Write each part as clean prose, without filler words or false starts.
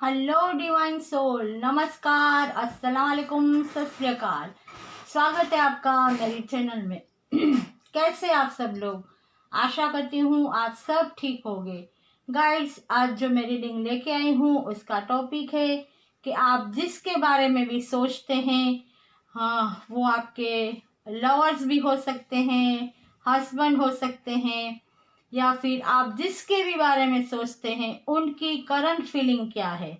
Hello divine soul, नमस्कार, अस्सलाम वालेकुम, सत श्री अकाल। स्वागत है आपका मेरे चैनल में। कैसे आप सब लोग? आशा करती हूँ आप सब ठीक होंगे। गाइड्स, आज जो मैं रीडिंग लेके आई हूँ उसका टॉपिक है कि आप जिसके बारे में भी सोचते हैं, हाँ, वो आपके लवर्स भी हो सकते हैं, हस्बैंड हो सकते हैं, या फिर आप जिसके भी बारे में सोचते हैं उनकी करंट फीलिंग क्या है,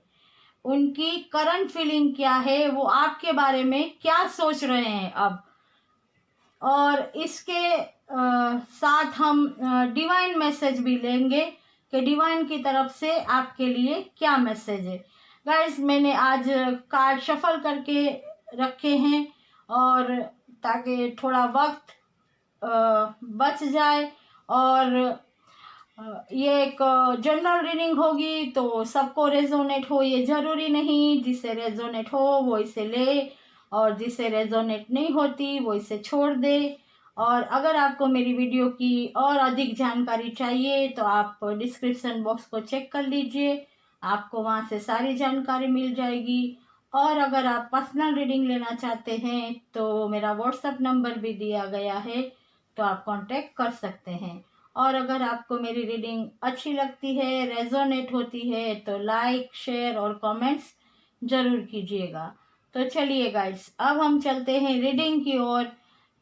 उनकी करंट फीलिंग क्या है, वो आपके बारे में क्या सोच रहे हैं अब। और इसके साथ हम डिवाइन मैसेज भी लेंगे कि डिवाइन की तरफ से आपके लिए क्या मैसेज है। गाइस, मैंने आज कार्ड शफल करके रखे हैं और ताकि थोड़ा वक्त बच जाए। और ये एक जनरल रीडिंग होगी तो सबको रेजोनेट हो ये ज़रूरी नहीं। जिसे रेजोनेट हो वो इसे ले और जिसे रेजोनेट नहीं होती वो इसे छोड़ दे। और अगर आपको मेरी वीडियो की और अधिक जानकारी चाहिए तो आप डिस्क्रिप्शन बॉक्स को चेक कर लीजिए, आपको वहाँ से सारी जानकारी मिल जाएगी। और अगर आप पर्सनल रीडिंग लेना चाहते हैं तो मेरा व्हाट्सएप नंबर भी दिया गया है, तो आप कांटेक्ट कर सकते हैं। और अगर आपको मेरी रीडिंग अच्छी लगती है, रेजोनेट होती है, तो लाइक, शेयर और कमेंट्स ज़रूर कीजिएगा। तो चलिए गाइस, अब हम चलते हैं रीडिंग की ओर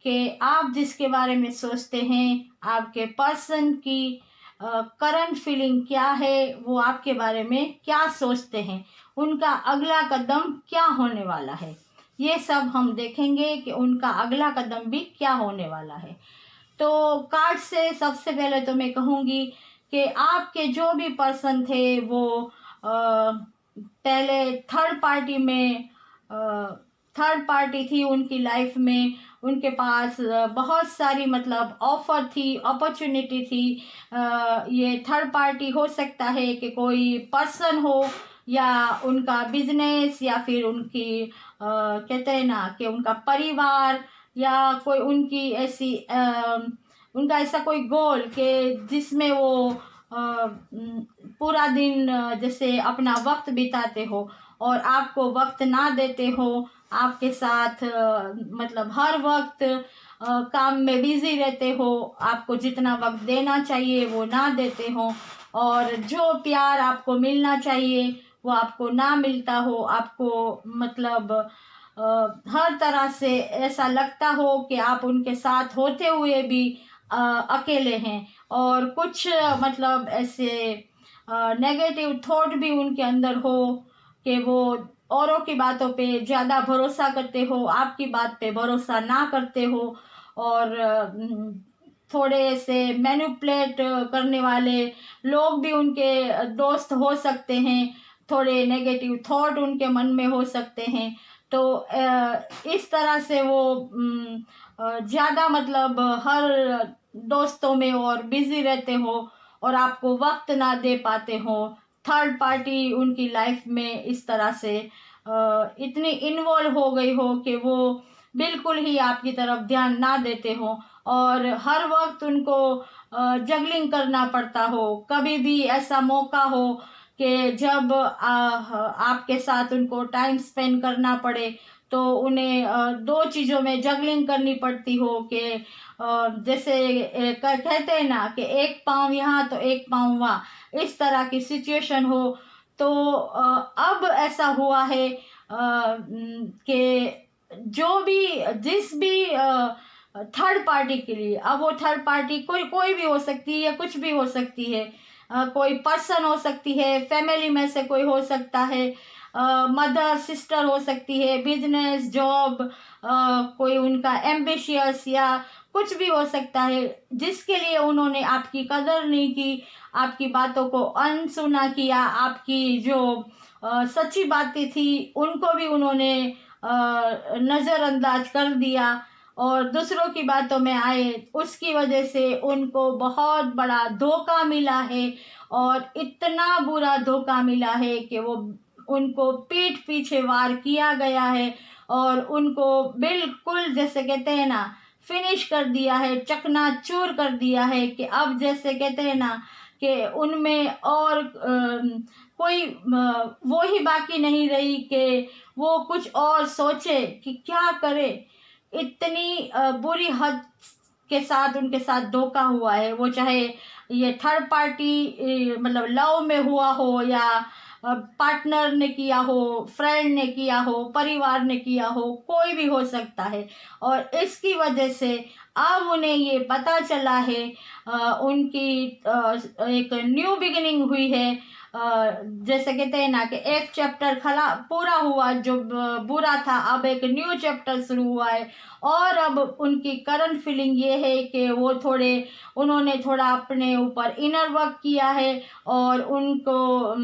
कि आप जिसके बारे में सोचते हैं, आपके पर्सन की करंट फीलिंग क्या है, वो आपके बारे में क्या सोचते हैं, उनका अगला कदम क्या होने वाला है। ये सब हम देखेंगे कि उनका अगला कदम भी क्या होने वाला है। तो कार्ड से सबसे पहले तो मैं कहूँगी कि आपके जो भी पर्सन थे वो पहले थर्ड पार्टी थी उनकी लाइफ में। उनके पास बहुत सारी मतलब ऑफर थी, अपॉर्चुनिटी थी। ये थर्ड पार्टी हो सकता है कि कोई पर्सन हो, या उनका बिजनेस, या फिर उनकी कहते हैं ना कि उनका परिवार, या कोई उनकी ऐसी उनका ऐसा कोई गोल कि जिसमें वो पूरा दिन जैसे अपना वक्त बिताते हो और आपको वक्त ना देते हो, आपके साथ मतलब हर वक्त काम में बिजी रहते हो, आपको जितना वक्त देना चाहिए वो ना देते हो, और जो प्यार आपको मिलना चाहिए वो आपको ना मिलता हो। आपको मतलब हर तरह से ऐसा लगता हो कि आप उनके साथ होते हुए भी अकेले हैं, और कुछ मतलब ऐसे नेगेटिव थॉट भी उनके अंदर हो कि वो औरों की बातों पे ज़्यादा भरोसा करते हो, आपकी बात पे भरोसा ना करते हो। और थोड़े ऐसे मैनिपुलेट करने वाले लोग भी उनके दोस्त हो सकते हैं, थोड़े नेगेटिव थॉट उनके मन में हो सकते हैं। तो इस तरह से वो ज़्यादा मतलब हर दोस्तों में और बिजी रहते हो और आपको वक्त ना दे पाते हो। थर्ड पार्टी उनकी लाइफ में इस तरह से इतनी इन्वॉल्व हो गई हो कि वो बिल्कुल ही आपकी तरफ ध्यान ना देते हो, और हर वक्त उनको जगलिंग करना पड़ता हो। कभी भी ऐसा मौका हो कि जब आपके साथ उनको टाइम स्पेंड करना पड़े तो उन्हें दो चीज़ों में जगलिंग करनी पड़ती हो कि जैसे कहते हैं ना कि एक पाँव यहाँ तो एक पाँव वहाँ, इस तरह की सिचुएशन हो। तो अब ऐसा हुआ है कि जो भी जिस भी थर्ड पार्टी के लिए, अब वो थर्ड पार्टी कोई भी हो सकती है या कुछ भी हो सकती है। कोई पर्सन हो सकती है, फैमिली में से कोई हो सकता है, मदर सिस्टर हो सकती है, बिजनेस, जॉब, कोई उनका एम्बिशियस या कुछ भी हो सकता है, जिसके लिए उन्होंने आपकी कदर नहीं की, आपकी बातों को अनसुना किया, आपकी जो सच्ची बातें थी उनको भी उन्होंने नज़रअंदाज कर दिया और दूसरों की बातों में आए। उसकी वजह से उनको बहुत बड़ा धोखा मिला है, और इतना बुरा धोखा मिला है कि वो उनको पीठ पीछे वार किया गया है और उनको बिल्कुल जैसे कहते हैं ना फिनिश कर दिया है, चकनाचूर कर दिया है। कि अब जैसे कहते हैं ना कि उनमें और कोई वो ही बाकी नहीं रही कि वो कुछ और सोचे कि क्या करे। इतनी बुरी हद के साथ उनके साथ धोखा हुआ है, वो चाहे ये थर्ड पार्टी मतलब लव में हुआ हो या पार्टनर ने किया हो, फ्रेंड ने किया हो, परिवार ने किया हो, कोई भी हो सकता है। और इसकी वजह से अब उन्हें ये पता चला है, उनकी एक न्यू बिगिनिंग हुई है। जैसे कहते हैं ना कि एक चैप्टर खला पूरा हुआ जो बुरा था, अब एक न्यू चैप्टर शुरू हुआ है। और अब उनकी करंट फीलिंग ये है कि उन्होंने थोड़ा अपने ऊपर इनर वर्क किया है और उनको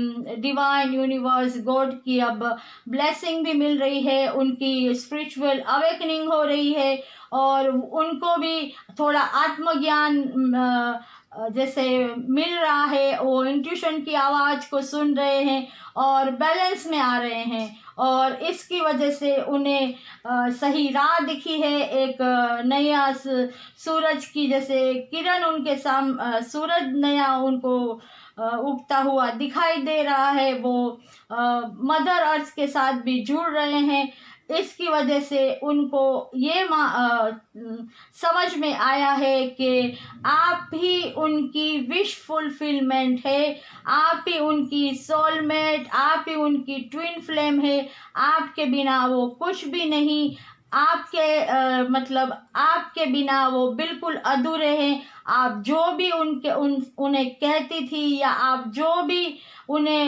डिवाइन यूनिवर्स गॉड की अब ब्लेसिंग भी मिल रही है, उनकी स्पिरिचुअल अवेकनिंग हो रही है और उनको भी थोड़ा आत्मज्ञान जैसे मिल रहा है। वो इंट्यूशन की आवाज़ को सुन रहे हैं और बैलेंस में आ रहे हैं और इसकी वजह से उन्हें सही राह दिखी है। एक नया सूरज की जैसे किरण उनके सूरज नया उनको उगता हुआ दिखाई दे रहा है। वो मदर अर्थ के साथ भी जुड़ रहे हैं। इसकी वजह से उनको ये समझ में आया है कि आप ही उनकी विश फुलफिलमेंट है, आप ही उनकी सोलमेट, आप ही उनकी ट्विन फ्लेम है। आपके बिना वो कुछ भी नहीं, आपके मतलब आपके बिना वो बिल्कुल अधूरे हैं। आप जो भी उन्हें कहती थी या आप जो भी उन्हें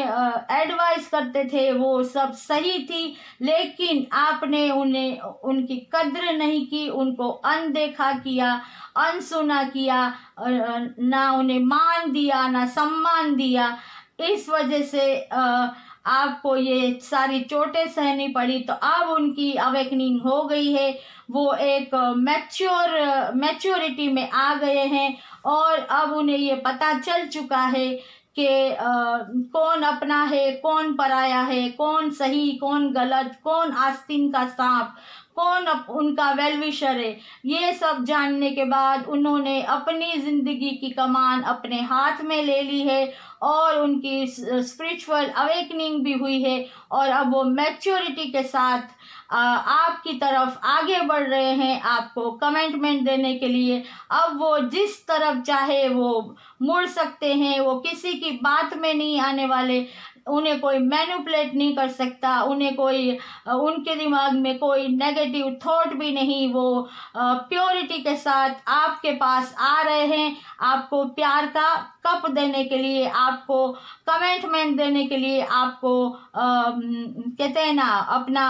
एडवाइस करते थे वो सब सही थी, लेकिन आपने उनकी कद्र नहीं की, उनको अनदेखा किया, अनसुना किया, ना उन्हें मान दिया ना सम्मान दिया। इस वजह से आपको ये सारी चोटें सहनी पड़ी। तो अब उनकी अवेकनिंग हो गई है, वो एक मैच्योरिटी में आ गए हैं और अब उन्हें ये पता चल चुका है कि कौन अपना है, कौन पराया है, कौन सही, कौन गलत, कौन आस्तीन का सांप, कौन उनका वेलविशर है। ये सब जानने के बाद उन्होंने अपनी ज़िंदगी की कमान अपने हाथ में ले ली है और उनकी स्पिरिचुअल अवेकनिंग भी हुई है और अब वो मैच्योरिटी के साथ आपकी तरफ आगे बढ़ रहे हैं आपको कमिटमेंट देने के लिए। अब वो जिस तरफ चाहे वो मुड़ सकते हैं, वो किसी की बात में नहीं आने वाले, उन्हें कोई मैनिपुलेट नहीं कर सकता, उन्हें कोई उनके दिमाग में कोई नेगेटिव थॉट भी नहीं। वो प्योरिटी के साथ आपके पास आ रहे हैं, आपको प्यार का कप देने के लिए, आपको कमिटमेंट देने के लिए, आपको कहते हैं ना अपना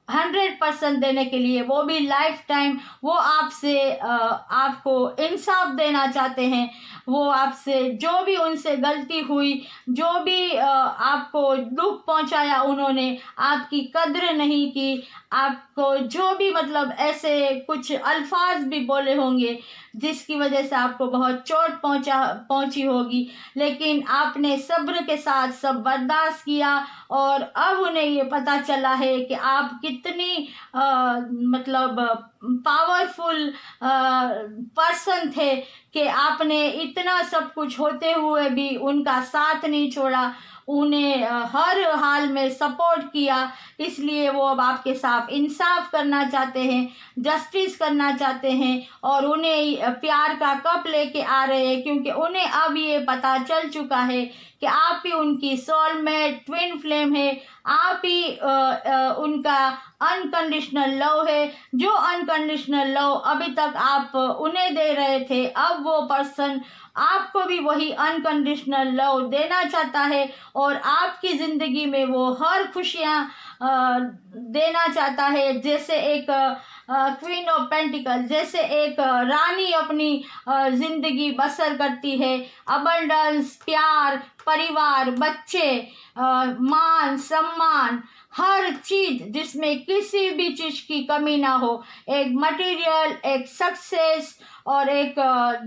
100% देने के लिए, वो भी लाइफ टाइम। वो आपसे आपको इंसाफ देना चाहते हैं। वो आपसे जो भी उनसे गलती हुई, जो भी आपको दुख पहुंचाया, उन्होंने आपकी कद्र नहीं की, आपको जो भी मतलब ऐसे कुछ अल्फाज भी बोले होंगे जिसकी वजह से आपको बहुत चोट पहुंची होगी, लेकिन आपने सब्र के साथ सब बर्दाश्त किया और अब उन्हें ये पता चला है कि आप कितनी मतलब पावरफुल पर्सन थे कि आपने इतना सब कुछ होते हुए भी उनका साथ नहीं छोड़ा, उन्हें हर हाल में सपोर्ट किया। इसलिए वो अब आपके साथ इंसाफ करना चाहते हैं, जस्टिस करना चाहते हैं और उन्हें प्यार का कप लेके आ रहे हैं, क्योंकि उन्हें अब ये पता चल चुका है कि आप ही उनकी सोलमेट ट्विन फ्लेम है, आप ही उनका अनकंडीशनल लव है। जो अनकंडीशनल लव अभी तक आप उन्हें दे रहे थे, अब वो पर्सन आपको भी वही अनकंडीशनल लव देना चाहता है और आपकी ज़िंदगी में वो हर खुशियाँ देना चाहता है। जैसे एक क्वीन ऑफ पेंटिकल, जैसे एक रानी अपनी ज़िंदगी बसर करती है, अबंडेंस, प्यार, परिवार, बच्चे, मान सम्मान, हर चीज जिसमें किसी भी चीज की कमी ना हो, एक मटेरियल, एक सक्सेस और एक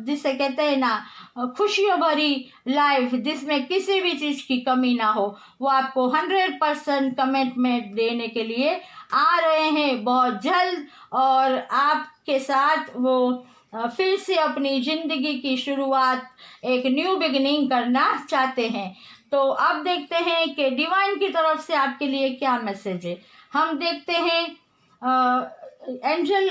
जिसे कहते हैं ना खुशियों भरी लाइफ जिसमें किसी भी चीज की कमी ना हो, वो आपको 100% कमिटमेंट देने के लिए आ रहे हैं बहुत जल्द। और आपके साथ वो फिर से अपनी ज़िंदगी की शुरुआत, एक न्यू बिगिनिंग करना चाहते हैं। तो अब देखते हैं कि डिवाइन की तरफ से आपके लिए क्या मैसेज है। हम देखते हैं एंजल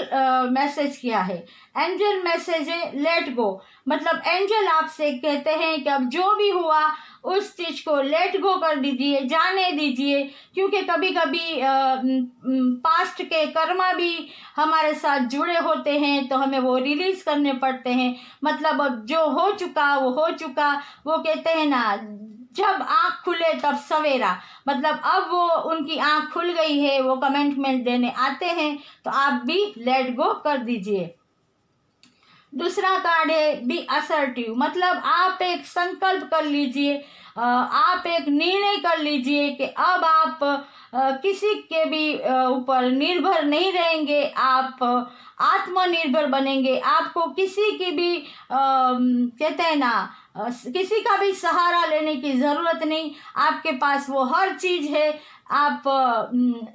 मैसेज क्या है। एंजल मैसेज है लेट गो, मतलब एंजल आपसे कहते हैं कि अब जो भी हुआ उस चीज़ को लेट गो कर दीजिए, जाने दीजिए, क्योंकि कभी कभी पास्ट के कर्मा भी हमारे साथ जुड़े होते हैं तो हमें वो रिलीज करने पड़ते हैं। मतलब अब जो हो चुका वो हो चुका। वो कहते हैं ना, जब आँख खुले तब सवेरा, मतलब अब वो उनकी आँख खुल गई है, वो कमेंटमेंट देने आते हैं, तो आप भी लेट गो कर दीजिए। दूसरा कार्ड है बी असर्टिव, मतलब आप एक संकल्प कर लीजिए, आप एक निर्णय कर लीजिए कि अब आप किसी के भी ऊपर निर्भर नहीं रहेंगे, आप आत्मनिर्भर बनेंगे। आपको किसी की भी कहते हैं ना, किसी का भी सहारा लेने की ज़रूरत नहीं। आपके पास वो हर चीज़ है। आप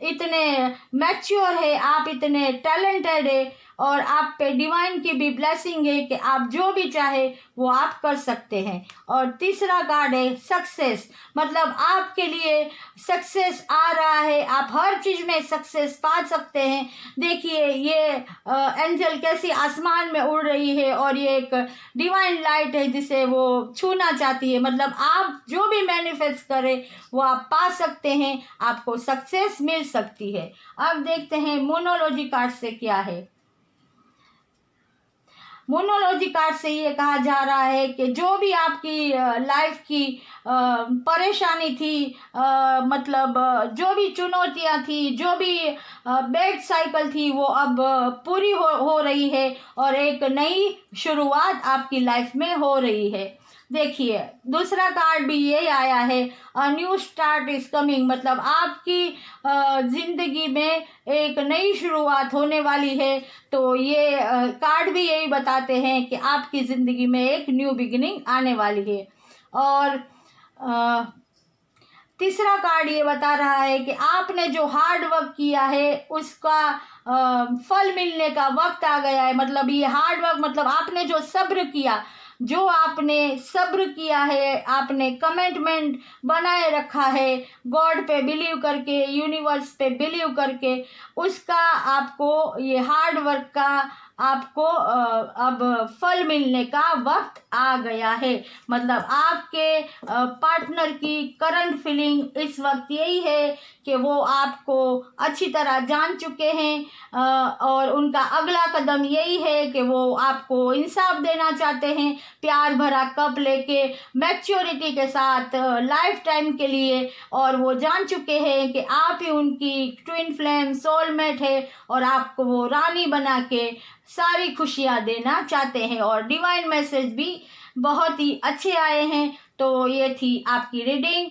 इतने मैच्योर है, आप इतने टैलेंटेड है, और आप पे डिवाइन की भी ब्लेसिंग है कि आप जो भी चाहे वो आप कर सकते हैं। और तीसरा कार्ड है सक्सेस, मतलब आपके लिए सक्सेस आ रहा है, आप हर चीज़ में सक्सेस पा सकते हैं। देखिए ये एंजल कैसी आसमान में उड़ रही है, और ये एक डिवाइन लाइट है जिसे वो छूना चाहती है। मतलब आप जो भी मैनिफेस्ट करें वो आप पा सकते हैं, आपको सक्सेस मिल सकती है। अब देखते हैं मोनोलॉजी कार्ड से क्या है। मोनोलॉजी कार्ड से ये कहा जा रहा है कि जो भी आपकी लाइफ की परेशानी थी, मतलब जो भी चुनौतियां थी, जो भी बैड साइकिल थी, वो अब पूरी हो रही है, और एक नई शुरुआत आपकी लाइफ में हो रही है। देखिए दूसरा कार्ड भी ये आया है, a new start is coming, मतलब आपकी जिंदगी में एक नई शुरुआत होने वाली है। तो ये कार्ड भी यही बताते हैं कि आपकी ज़िंदगी में एक न्यू बिगिनिंग आने वाली है। और तीसरा कार्ड ये बता रहा है कि आपने जो हार्ड वर्क किया है उसका फल मिलने का वक्त आ गया है। मतलब ये हार्ड वर्क, मतलब आपने जो सब्र किया, जो आपने सब्र किया है, आपने कमिटमेंट बनाए रखा है, गॉड पे बिलीव करके, यूनिवर्स पे बिलीव करके, उसका आपको ये हार्ड वर्क का आपको अब फल मिलने का वक्त आ गया है। मतलब आपके पार्टनर की करंट फीलिंग इस वक्त यही है कि वो आपको अच्छी तरह जान चुके हैं, और उनका अगला कदम यही है कि वो आपको इंसाफ देना चाहते हैं, प्यार भरा कप लेके, मैच्योरिटी के साथ, लाइफ टाइम के लिए। और वो जान चुके हैं कि आप ही उनकी ट्विन फ्लेम सोलमेट है, और आपको वो रानी बना के सारी खुशियाँ देना चाहते हैं। और डिवाइन मैसेज भी बहुत ही अच्छे आए हैं। तो ये थी आपकी रीडिंग।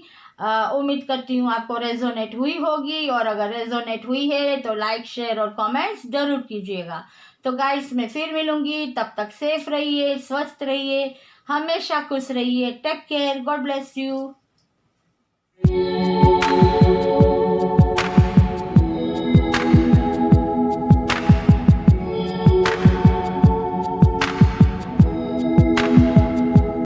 उम्मीद करती हूँ आपको रेजोनेट हुई होगी, और अगर रेजोनेट हुई है तो लाइक, शेयर और कमेंट्स जरूर कीजिएगा। तो गाइस मैं फिर मिलूंगी, तब तक सेफ रहिए, स्वस्थ रहिए, हमेशा खुश रहिए। Take care, God bless you.